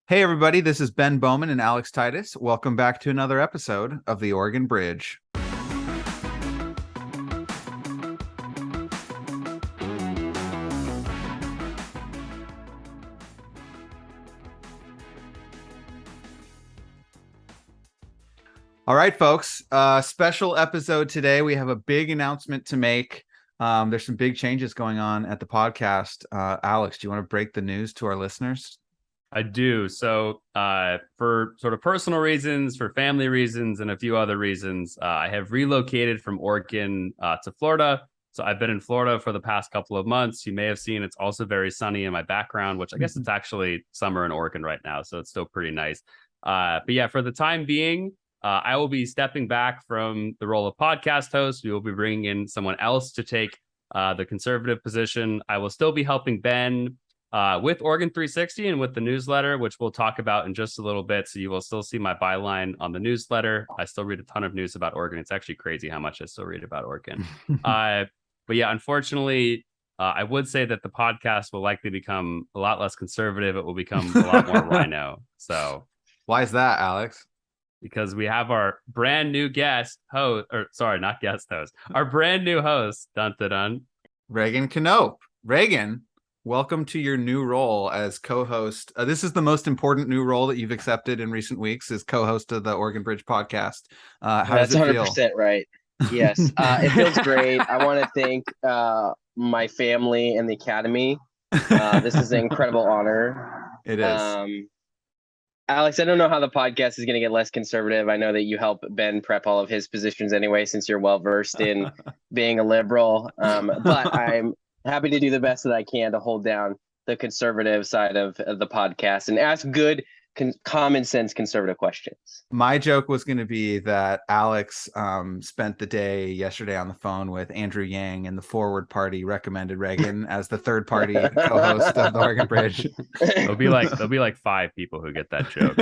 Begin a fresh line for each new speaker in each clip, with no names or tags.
Hey, everybody, this is Ben Bowman and Alex Titus. Welcome back to another episode of the Oregon Bridge. All right, folks, special episode today. We have a big announcement to make. There's some big changes going on at the podcast. Alex, do you want to break the news to our listeners?
I do. So for sort of personal reasons, for family reasons, and a few other reasons, I have relocated from Oregon to Florida. So I've been in Florida for the past couple of months. You may have seen it's also very sunny in my background, which I guess it's actually summer in Oregon right now. So it's still pretty nice. But yeah, for the time being, I will be stepping back from the role of podcast host. We will be bringing in someone else to take the conservative position. I will still be helping Ben with Oregon 360 and with the newsletter, which we'll talk about in just a little bit. So you will still see my byline on the newsletter. I still read a ton of news about Oregon. It's actually crazy how much I still read about Oregon. But yeah, unfortunately, I would say that the podcast will likely become a lot less conservative. It will become a lot more rhino. So
why is that, Alex?
Because we have our brand new guest host, or sorry, not guest host, our brand new host,
Reagan Knope. Reagan, welcome to your new role as co-host. This is the most important new role that you've accepted in recent weeks as co-host of the Oregon Bridge podcast. How
That's
does it
100% right. Yes, it feels great. I want to thank my family and the Academy. This is an incredible honor.
It is.
Alex, I don't know how the podcast is going to get less conservative. I know that you help Ben prep all of his positions anyway, since you're well versed in being a liberal. But I'm happy to do the best that I can to hold down the conservative side of the podcast and ask good, common sense conservative questions.
My joke was going to be that Alex spent the day yesterday on the phone with Andrew Yang, and the Forward Party recommended Reagan as the third party co-host of the Oregon Bridge.
There'll be like 5 people who get that joke.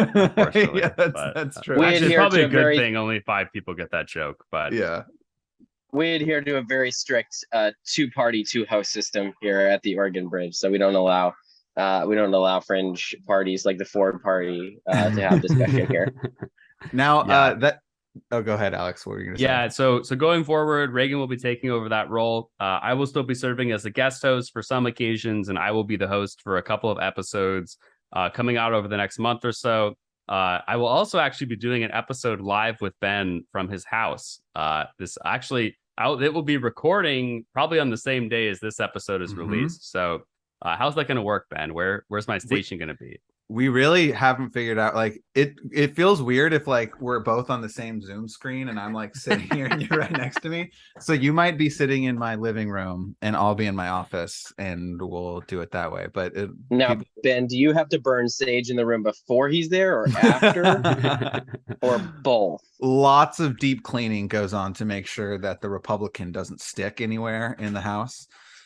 Yeah, that's true.
Actually, it's probably a good thing. Only 5 people get that joke, but
yeah.
We adhere to a very strict 2-party, 2-host system here at the Oregon Bridge, so we don't allow fringe parties like the Ford Party to have discussion here.
Now, go ahead, Alex. What were you going to say?
Yeah, so going forward, Reagan will be taking over that role. I will still be serving as a guest host for some occasions, and I will be the host for a couple of episodes coming out over the next month or so. I will also actually be doing an episode live with Ben from his house. It will be recording probably on the same day as this episode is released. So how's that going to work, Ben? Where's my station going to be?
We really haven't figured out. Like it feels weird if like we're both on the same Zoom screen and I'm like sitting here and you're right next to me. So you might be sitting in my living room and I'll be in my office, and we'll do it that way. But
Ben, do you have to burn sage in the room before he's there or after, or both?
Lots of deep cleaning goes on to make sure that the Republican doesn't stick anywhere in the house.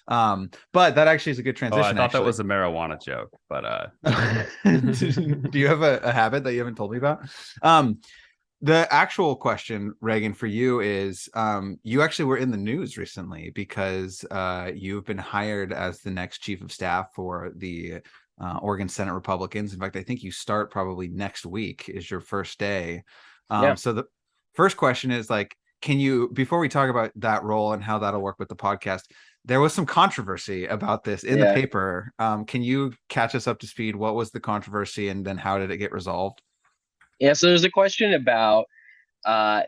But that actually is a good transition.
I thought that was a marijuana joke, but
do you have a habit that you haven't told me about? The actual question, Reagan, for you is you actually were in the news recently because you've been hired as the next chief of staff for the Oregon Senate Republicans. In fact, I think you start probably next week is your first day. So the first question is like, can you, before we talk about that role and how that'll work with the podcast, there was some controversy about this in the paper. Can you catch us up to speed? What was the controversy, and then how did it get resolved?
Yeah, so there's a question about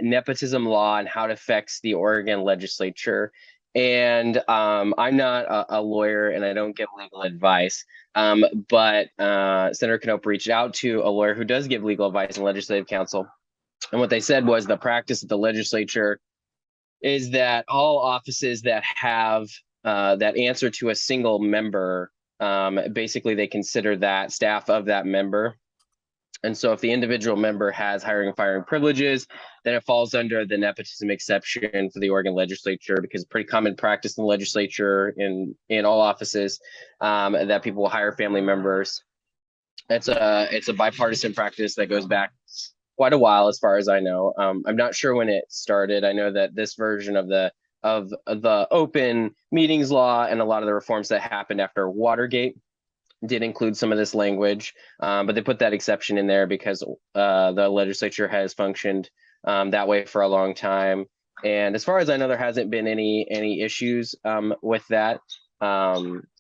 nepotism law and how it affects the Oregon legislature. And I'm not a lawyer and I don't give legal advice. But Senator Knope reached out to a lawyer who does give legal advice in legislative council. And what they said was the practice of the legislature is that all offices that have that answer to a single member, basically they consider that staff of that member. And so if the individual member has hiring and firing privileges, then it falls under the nepotism exception for the Oregon legislature, because it's pretty common practice in the legislature in all offices that people will hire family members. It's a bipartisan practice that goes back quite a while, as far as I know. I'm not sure when it started. I know that this version of the open meetings law and a lot of the reforms that happened after Watergate did include some of this language, but they put that exception in there because the legislature has functioned that way for a long time. And as far as I know, there hasn't been any issues with that.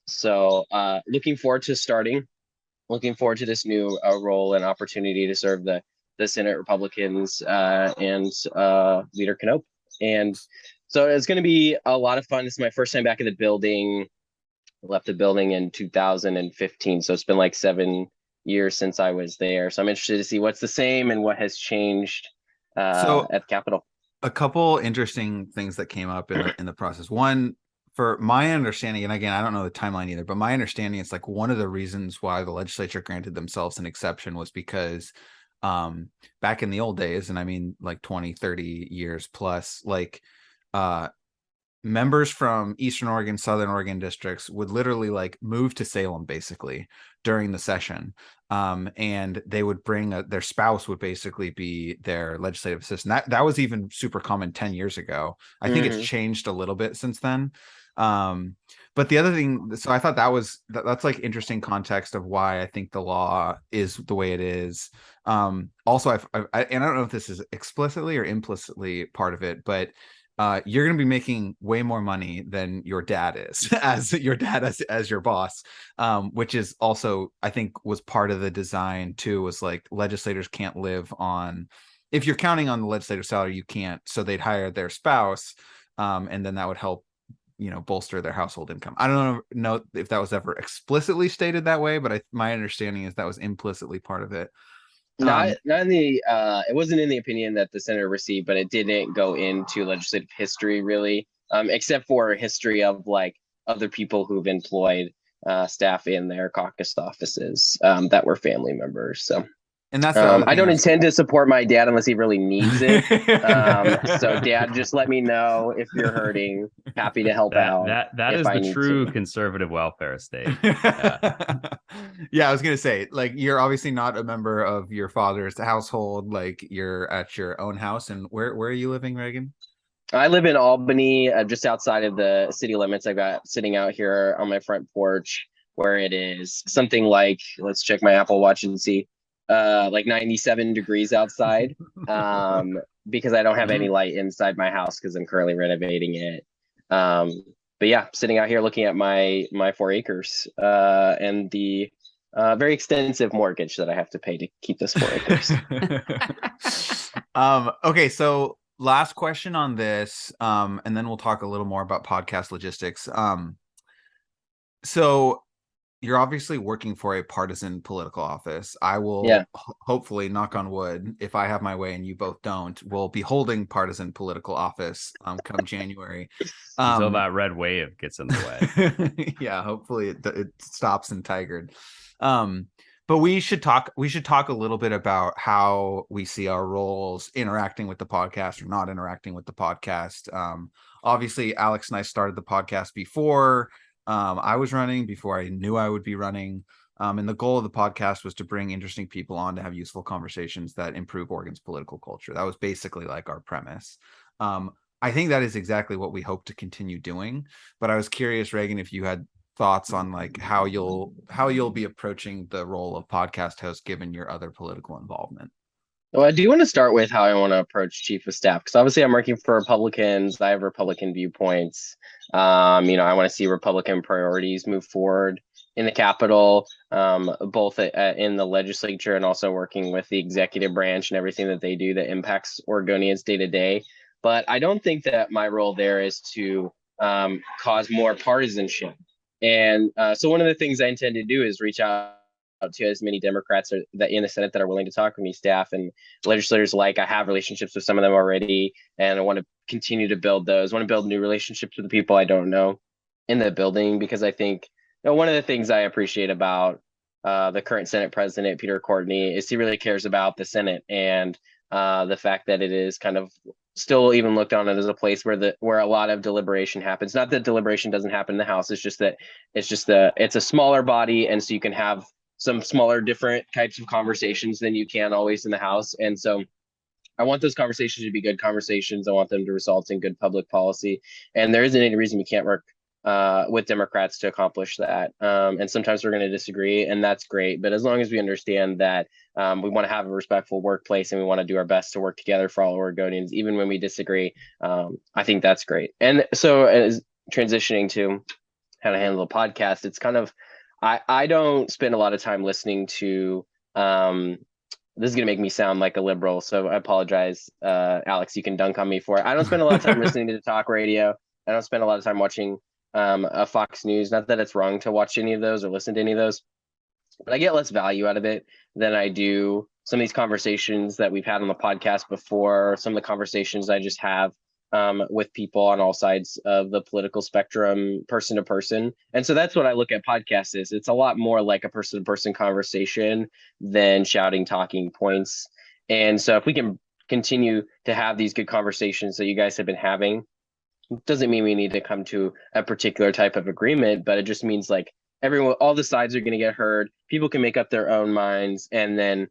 So looking forward to this new role and opportunity to serve the Senate Republicans and Leader Knopp. And so it's going to be a lot of fun. This is my first time back in the building. I left the building in 2015, so it's been like 7 years since I was there. So I'm interested to see what's the same and what has changed at the Capitol.
A couple interesting things that came up in the process. One, for my understanding, and again, I don't know the timeline either, but my understanding is like one of the reasons why the legislature granted themselves an exception was because back in the old days, and I mean like 20, 30 years plus, like members from Eastern Oregon, Southern Oregon districts would literally like move to Salem basically during the session. And they would bring their spouse would basically be their legislative assistant. That was even super common 10 years ago. I think it's changed a little bit since then. But the other thing, so I thought that's like interesting context of why I think the law is the way it is. Also, and I don't know if this is explicitly or implicitly part of it, but you're going to be making way more money than your dad is as your boss, which is also, I think, was part of the design too, was like legislators can't live on, if you're counting on the legislative salary, you can't. So they'd hire their spouse, and then that would help, bolster their household income. I don't know if that was ever explicitly stated that way, but my understanding is that was implicitly part of it.
Not in the it wasn't in the opinion that the senator received, but it didn't go into legislative history really, except for history of like other people who've employed staff in their caucus offices that were family members. So,
and that's
I don't intend to support my dad unless he really needs it. So Dad, just let me know if you're hurting. Happy to help out.
That is the true conservative welfare state.
Yeah, I was gonna say, like, you're obviously not a member of your father's household, like you're at your own house. And where are you living, Reagan?
I live in Albany, just outside of the city limits. I got sitting out here on my front porch where it is something like, let's check my Apple Watch and see, like 97 degrees outside, because I don't have any light inside my house because I'm currently renovating it. But yeah, sitting out here looking at my 4 acres and the very extensive mortgage that I have to pay to keep this 4 acres.
Okay, so last question on this, and then we'll talk a little more about podcast logistics. So you're obviously working for a partisan political office. I will hopefully, knock on wood, if I have my way and you both don't, will be holding partisan political office come January.
Until that red wave gets in the
way. Yeah, hopefully it stops in Tigard. But we should talk a little bit about how we see our roles interacting with the podcast or not interacting with the podcast. Obviously, Alex and I started the podcast before I was running, before I knew I would be running. And the goal of the podcast was to bring interesting people on to have useful conversations that improve Oregon's political culture. That was basically like our premise. I think that is exactly what we hope to continue doing. But I was curious, Reagan, if you had thoughts on like how you'll be approaching the role of podcast host given your other political involvement.
Well, I do want to start with how I want to approach chief of staff, because obviously I'm working for Republicans. I have Republican viewpoints. I want to see Republican priorities move forward in the Capitol, both in the legislature and also working with the executive branch and everything that they do that impacts Oregonians day to day. But I don't think that my role there is to cause more partisanship. And so one of the things I intend to do is reach out to as many Democrats that in the Senate that are willing to talk with me, staff and legislators alike. I have relationships with some of them already, and I want to continue to build those. I want to build new relationships with the people I don't know in the building, because I think one of the things I appreciate about the current Senate President, Peter Courtney, is he really cares about the Senate and the fact that it is kind of still even looked on it as a place where a lot of deliberation happens. Not that deliberation doesn't happen in the House. It's just that it's a smaller body, and so you can have some smaller, different types of conversations than you can always in the House. And so I want those conversations to be good conversations. I want them to result in good public policy. And there isn't any reason we can't work with Democrats to accomplish that. And sometimes we're going to disagree, and that's great. But as long as we understand that we want to have a respectful workplace and we want to do our best to work together for all Oregonians, even when we disagree, I think that's great. And so, as transitioning to how to handle a podcast, it's kind of, I don't spend a lot of time listening to. This is going to make me sound like a liberal, so I apologize. Alex, you can dunk on me for it. I don't spend a lot of time listening to talk radio. I don't spend a lot of time watching Fox News. Not that it's wrong to watch any of those or listen to any of those, but I get less value out of it than I do some of these conversations that we've had on the podcast before, some of the conversations I just have with people on all sides of the political spectrum, person to person. And so that's what I look at podcasts is. It's a lot more like a person to person conversation than shouting talking points. And so if we can continue to have these good conversations that you guys have been having, doesn't mean we need to come to a particular type of agreement, but it just means like everyone, all the sides are going to get heard. People can make up their own minds. And then,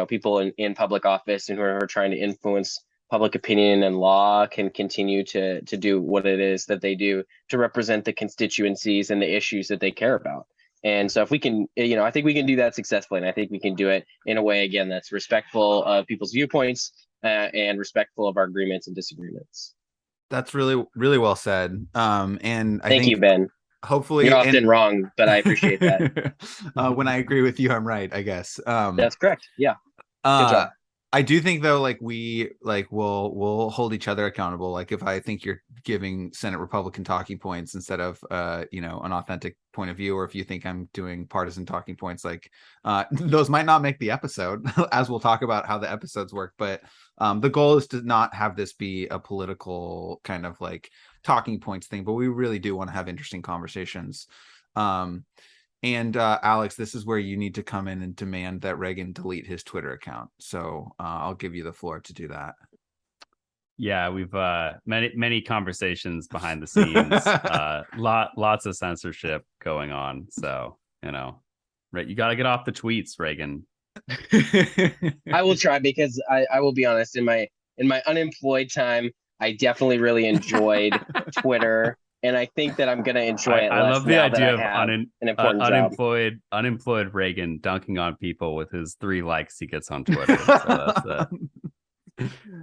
people in public office and who are trying to influence public opinion and law can continue to do what it is that they do to represent the constituencies and the issues that they care about. And so if we can, I think we can do that successfully. And I think we can do it in a way, again, that's respectful of people's viewpoints and respectful of our agreements and disagreements.
That's really, really well said. And I
Thank
think
you, Ben.
Hopefully,
you're often wrong, but I appreciate that.
When I agree with you, I'm right, I guess.
That's correct. Yeah. Good job.
I do think though, like we'll hold each other accountable. Like if I think you're giving Senate Republican talking points instead of an authentic point of view, or if you think I'm doing partisan talking points, like those might not make the episode, as we'll talk about how the episodes work. But the goal is to not have this be a political kind of like talking points thing, but we really do want to have interesting conversations. And Alex, this is where you need to come in and demand that Reagan delete his Twitter account. So I'll give you the floor to do that.
Yeah, we've many conversations behind the scenes. Lots of censorship going on. So, right, you got to get off the tweets, Reagan.
I will try, because I will be honest, in my unemployed time, I definitely really enjoyed Twitter. And I think that I'm going to enjoy it.
I love the idea of
unemployed
Reagan dunking on people with his 3 likes he gets on Twitter. So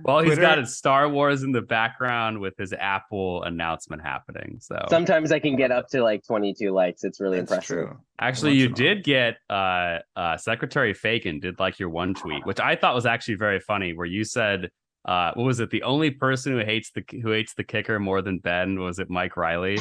well, he's got his Star Wars in the background with his Apple announcement happening. So
sometimes I can get up to like 22 likes. It's really impressive. True.
Actually, you did get Secretary Fagan did like your one tweet, which I thought was actually very funny, where you said, what was it? The only person who hates the kicker more than Ben, was it Mike Riley?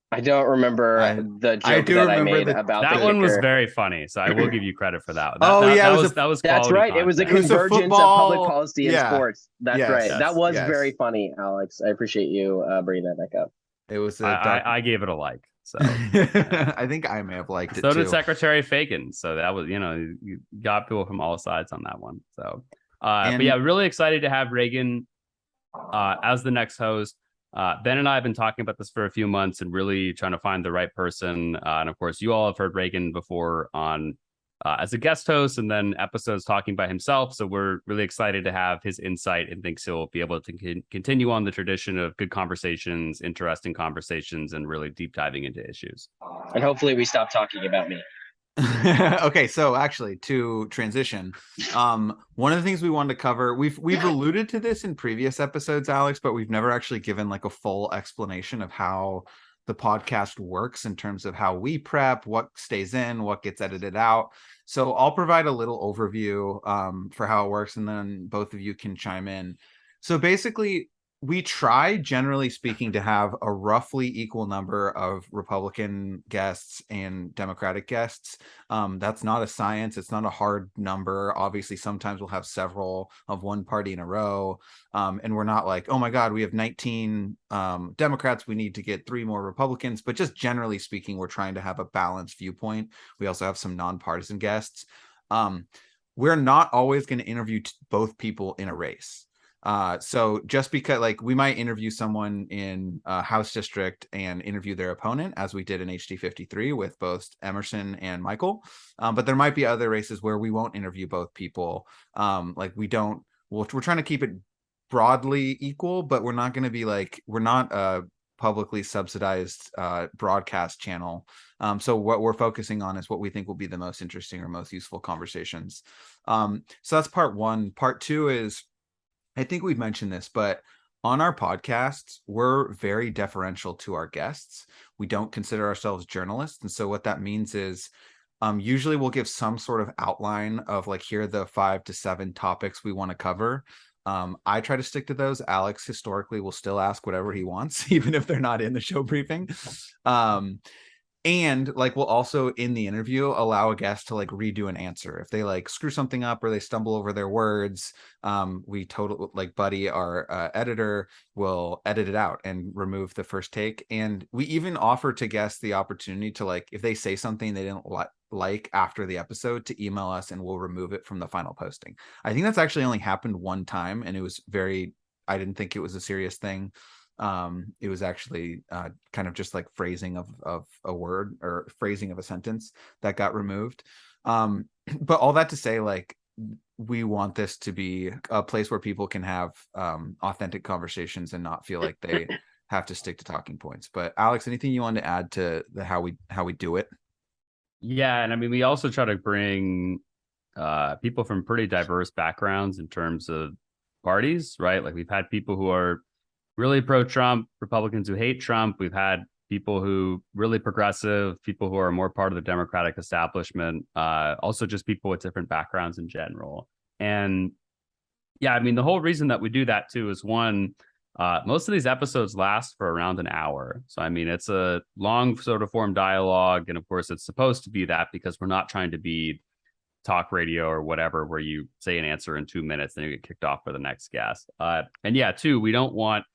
I don't remember the joke that I made about
that
the
one.
kicker.
Was very funny, so I will give you credit for that. That was
that's right.
Content.
It was a convergence of public policy and sports. That's right.
Yes,
that was very funny, Alex. I appreciate you bringing that back up.
It was.
I gave it a like. So
I think I may have liked it too.
So did Secretary Fagan. So that was, you got people from all sides on that one. So. But yeah, really excited to have Reagan as the next host. Ben and I have been talking about this for a few months and really trying to find the right person. And of course, you all have heard Reagan before on as a guest host, and then episodes talking by himself. So we're really excited to have his insight, and thinks he'll be able to continue on the tradition of good conversations, interesting conversations, and really deep diving into issues.
And hopefully we stop talking about me.
Okay, so actually, to transition, one of the things we wanted to cover, we've alluded to this in previous episodes, Alex, but we've never actually given like a full explanation of how the podcast works in terms of how we prep, what stays in, what gets edited out. So I'll provide a little overview for how it works, and then both of you can chime in. So basically, we try, generally speaking, to have a roughly equal number of Republican guests and Democratic guests. That's not a science. It's not a hard number. Obviously, sometimes we'll have several of one party in a row. And we're not like, oh my God, we have 19 Democrats, we need to get 3 more Republicans. But just generally speaking, we're trying to have a balanced viewpoint. We also have some nonpartisan guests. We're not always going to interview both people in a race. So just because, like, we might interview someone in a House district and interview their opponent, as we did in HD 53 with both Emerson and Michael. But there might be other races where we won't interview both people. We're trying to keep it broadly equal, but we're not going to be like, we're not publicly subsidized broadcast channel. So what we're focusing on is what we think will be the most interesting or most useful conversations. So that's part one. Part two is, I think we've mentioned this, but on our podcasts, we're very deferential to our guests. We don't consider ourselves journalists. And so what that means is usually we'll give some sort of outline of like, here are the 5 to 7 topics we want to cover. I try to stick to those. Alex historically will still ask whatever he wants, even if they're not in the show briefing. And like, we'll also in the interview allow a guest to like redo an answer if they like screw something up or they stumble over their words. We totally, like, Buddy, our editor, will edit it out and remove the first take. And we even offer to guests the opportunity to, like, if they say something they didn't like after the episode, to email us and we'll remove it from the final posting. I think that's actually only happened one time, and it was I didn't think it was a serious thing. It was actually kind of just like phrasing of a word or phrasing of a sentence that got removed. But all that to say, like, we want this to be a place where people can have authentic conversations and not feel like they have to stick to talking points. But Alex, anything you want to add to how we do it?
Yeah, and I mean, we also try to bring people from pretty diverse backgrounds in terms of parties, right? Like, we've had people who are really pro-Trump, Republicans who hate Trump. We've had people who really progressive, people who are more part of the Democratic establishment, also just people with different backgrounds in general. And yeah, I mean, the whole reason that we do that too is, one, most of these episodes last for around an hour. So, I mean, it's a long sort of form dialogue. And of course, it's supposed to be that because we're not trying to be talk radio or whatever, where you say an answer in 2 minutes, then you get kicked off for the next guest. And yeah, two, we don't want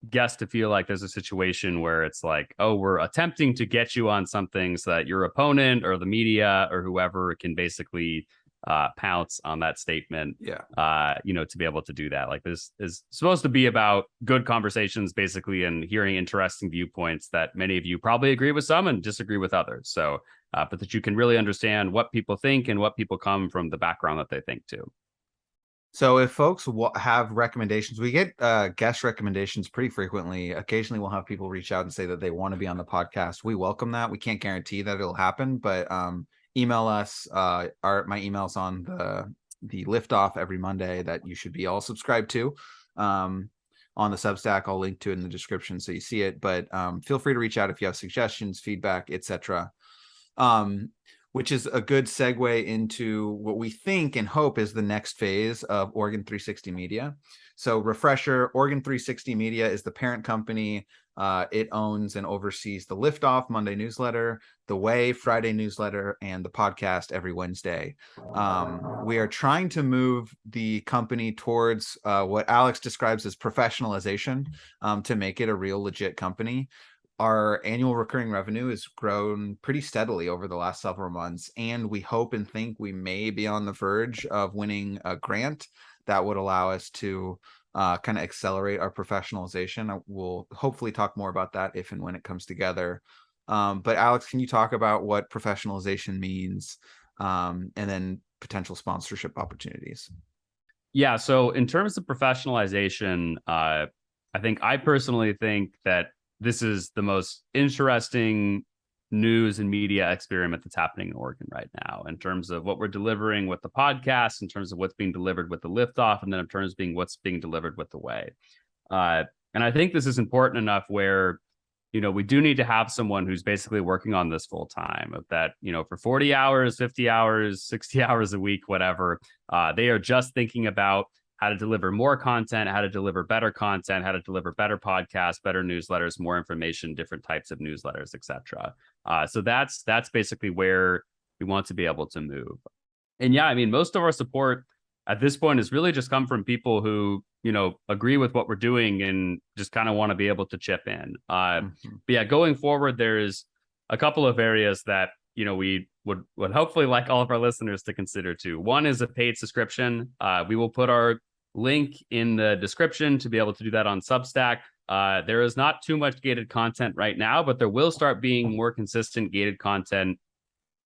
guests to feel like there's a situation where it's like, oh, we're attempting to get you on something so that your opponent or the media or whoever can basically pounce on that statement.
Yeah.
To be able to do that. Like, this is supposed to be about good conversations, basically, and hearing interesting viewpoints that many of you probably agree with some and disagree with others. So, but that you can really understand what people think and what people come from, the background that they think too.
So if folks have recommendations, we get guest recommendations pretty frequently. Occasionally we'll have people reach out and say that they want to be on the podcast. We welcome that. We can't guarantee that it'll happen, but email us. My email's on the Liftoff every Monday that you should be all subscribed to on the Substack. I'll link to it in the description so you see it, but feel free to reach out if you have suggestions, feedback, etc. Which is a good segue into what we think and hope is the next phase of Oregon 360 Media. So, refresher, Oregon 360 Media is the parent company. It owns and oversees the Liftoff Monday newsletter, the Way Friday newsletter, and the podcast every Wednesday. We are trying to move the company towards what Alex describes as professionalization, to make it a real legit company. Our annual recurring revenue has grown pretty steadily over the last several months, and we hope and think we may be on the verge of winning a grant that would allow us to kind of accelerate our professionalization. We'll hopefully talk more about that if and when it comes together. But Alex, can you talk about what professionalization means, and then potential sponsorship opportunities?
Yeah, so in terms of professionalization, I personally think that this is the most interesting news and media experiment that's happening in Oregon right now, in terms of what we're delivering with the podcast, in terms of what's being delivered with the Liftoff, and then in terms of what's being delivered with the Way. And I think this is important enough where, we do need to have someone who's basically working on this full time, of that, for 40 hours, 50 hours, 60 hours a week, whatever. They are just thinking about how to deliver more content, how to deliver better content, how to deliver better podcasts, better newsletters, more information, different types of newsletters, etc. So that's basically where we want to be able to move. And yeah, I mean, most of our support at this point has really just come from people who, agree with what we're doing and just kind of want to be able to chip in. But yeah, going forward, there's a couple of areas that, we would hopefully like all of our listeners to consider too. One is a paid subscription. We will put our link in the description to be able to do that on Substack. There is not too much gated content right now, but there will start being more consistent gated content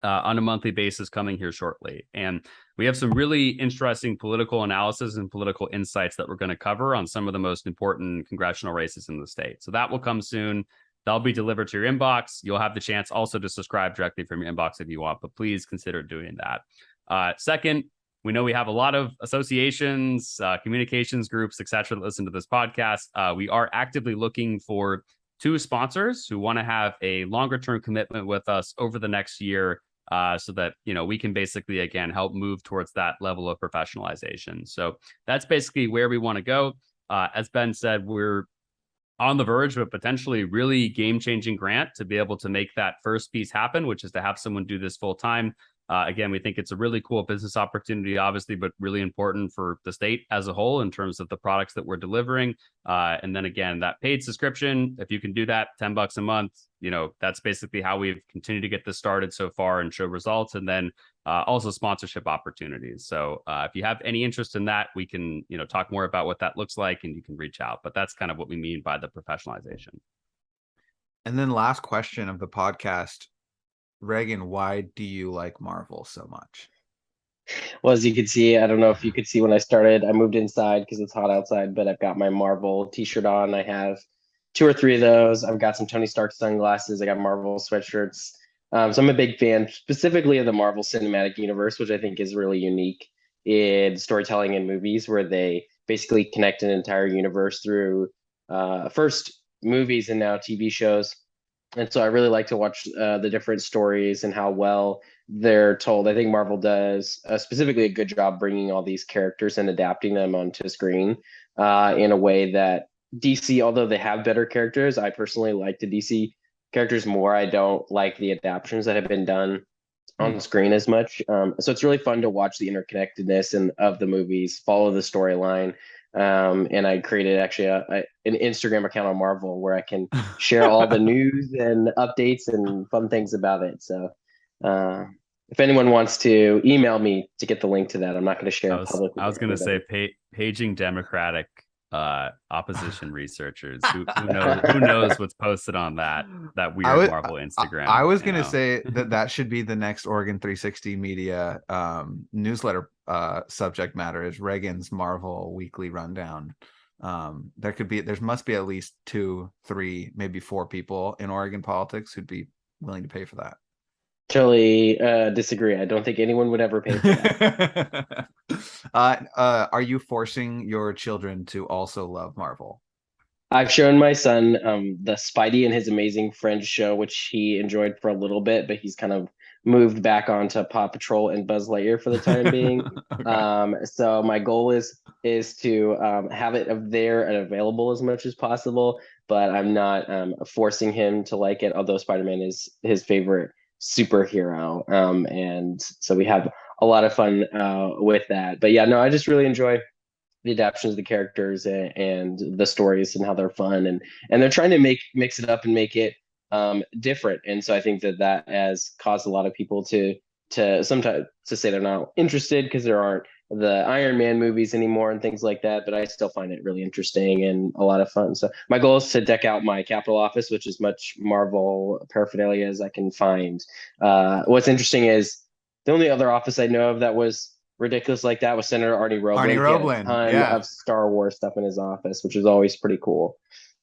on a monthly basis coming here shortly. And we have some really interesting political analysis and political insights that we're going to cover on some of the most important congressional races in the state. So that will come soon. That'll be delivered to your inbox. You'll have the chance also to subscribe directly from your inbox if you want, but please consider doing that. Second, we know we have a lot of associations, communications groups, etc. that listen to this podcast. We are actively looking for 2 sponsors who want to have a longer term commitment with us over the next year, so that, you know, we can basically, again, help move towards that level of professionalization. So that's basically where we want to go. As Ben said, we're on the verge of a potentially really game-changing grant to be able to make that first piece happen, which is to have someone do this full time. Again, we think it's a really cool business opportunity, obviously, but really important for the state as a whole in terms of the products that we're delivering. And then again, that paid subscription, if you can do that, $10 a month, you know, that's basically how we've continued to get this started so far and show results. And then also sponsorship opportunities. So if you have any interest in that, we can, you know, talk more about what that looks like and you can reach out. But that's kind of what we mean by the professionalization.
And then last question of the podcast, Reagan, why do you like Marvel so much?
Well, as you can see, I don't know if you could see when I started, I moved inside because it's hot outside, but I've got my Marvel t-shirt on. I have 2 or 3 of those. I've got some Tony Stark sunglasses. I got Marvel sweatshirts. So I'm a big fan specifically of the Marvel Cinematic Universe, which I think is really unique in storytelling in movies, where they basically connect an entire universe through first movies and now TV shows. And so I really like to watch the different stories and how well they're told. I think Marvel does specifically a good job bringing all these characters and adapting them onto screen in a way that DC, although they have better characters, I personally like the DC characters more. I don't like the adaptations that have been done on screen as much. So it's really fun to watch the interconnectedness of the movies, follow the storyline. And I created actually an Instagram account on Marvel where I can share all the news and updates and fun things about it. So if anyone wants to email me to get the link to that, I'm not going to share it publicly.
I was going to say paging Democratic opposition researchers. Who knows what's posted on that weird Marvel Instagram.
I was going to say that should be the next Oregon 360 Media newsletter subject matter is Reagan's Marvel weekly rundown. There must be at least 2, 3, maybe 4 people in Oregon politics who'd be willing to pay for that.
Totally disagree. I don't think anyone would ever pay for that.
Are you forcing your children to also love Marvel?
I've shown my son the Spidey and His Amazing Friends show, which he enjoyed for a little bit, but he's kind of moved back onto Paw Patrol and Buzz Lightyear for the time being. Okay. So my goal is to have it there and available as much as possible, but I'm not forcing him to like it, although Spider-Man is his favorite superhero. And so we have a lot of fun with that. But yeah, no, I just really enjoy the adaptations of the characters and the stories and how they're fun. And they're trying to mix it up and make it different. And so I think that has caused a lot of people to sometimes to say they're not interested because there aren't the Iron Man movies anymore and things like that. But I still find it really interesting and a lot of fun. So my goal is to deck out my Capitol office, which is much Marvel paraphernalia as I can find. What's interesting is the only other office I know of that was ridiculous like that was Senator Arnie Roeblen.
Arnie Roeblen,
he had a ton of Star Wars stuff in his office, which is always pretty cool.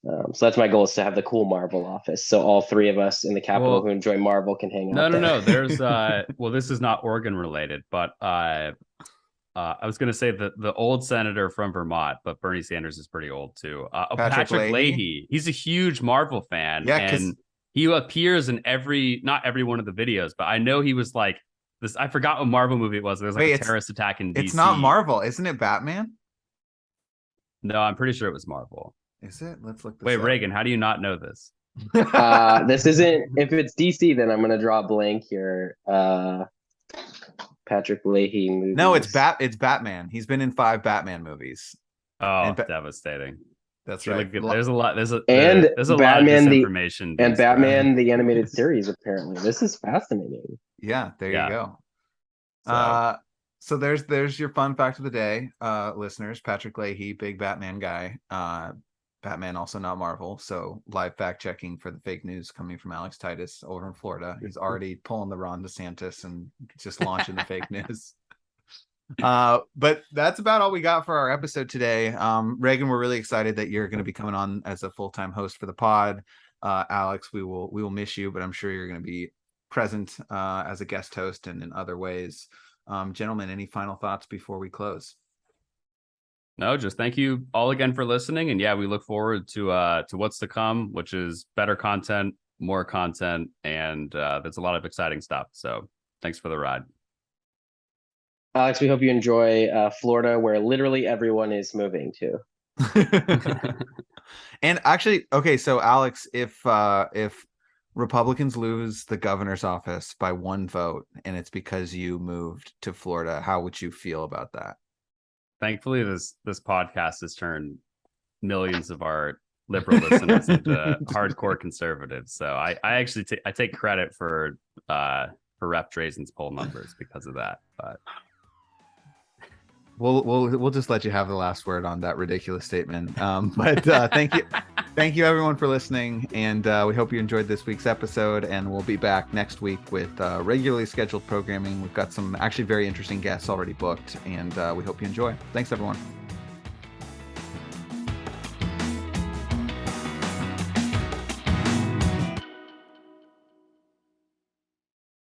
So that's my goal, is to have the cool Marvel office. So all 3 of us in the Capitol who enjoy Marvel can hang out.
No. There's well, this is not Oregon related, but I was going to say the old senator from Vermont, but Bernie Sanders is pretty old too. Patrick Leahy. He's a huge Marvel fan. Yeah, and he appears in not every one of the videos, but I know he was like this. I forgot what Marvel movie it was. There was like a terrorist attack in DC.
It's not Marvel, isn't it? Batman?
No, I'm pretty sure it was Marvel.
Is it? Let's look this
Wait,
up.
Reagan, how do you not know this?
This isn't. If it's DC, then I'm gonna draw a blank here. Patrick Leahy movies.
No, it's Batman. He's been in 5 Batman movies.
Oh, devastating.
That's right.
There's a lot. There's a
Batman,
lot of disinformation.
And Batman the animated series. Apparently, this is fascinating.
Yeah, there you go. So there's your fun fact of the day, listeners. Patrick Leahy, big Batman guy. Batman also not Marvel. So live fact checking for the fake news coming from Alex Titus over in Florida. He's already pulling the Ron DeSantis and just launching the fake news. But that's about all we got for our episode today. Reagan, we're really excited that you're going to be coming on as a full-time host for the pod. Alex, we will miss you, but I'm sure you're going to be present as a guest host and in other ways. Gentlemen, any final thoughts before we close?
No, just thank you all again for listening. And yeah, we look forward to what's to come, which is better content, more content, and there's a lot of exciting stuff. So thanks for the ride.
Alex, we hope you enjoy Florida, where literally everyone is moving to.
And actually, okay, so Alex, if Republicans lose the governor's office by 1 vote and it's because you moved to Florida, how would you feel about that?
Thankfully, this podcast has turned millions of our liberal listeners into hardcore conservatives. So I actually I take credit for Rep. Drazan's poll numbers because of that. But
we'll just let you have the last word on that ridiculous statement. But thank you everyone for listening, and we hope you enjoyed this week's episode. And we'll be back next week with regularly scheduled programming. We've got some actually very interesting guests already booked, and we hope you enjoy. Thanks everyone.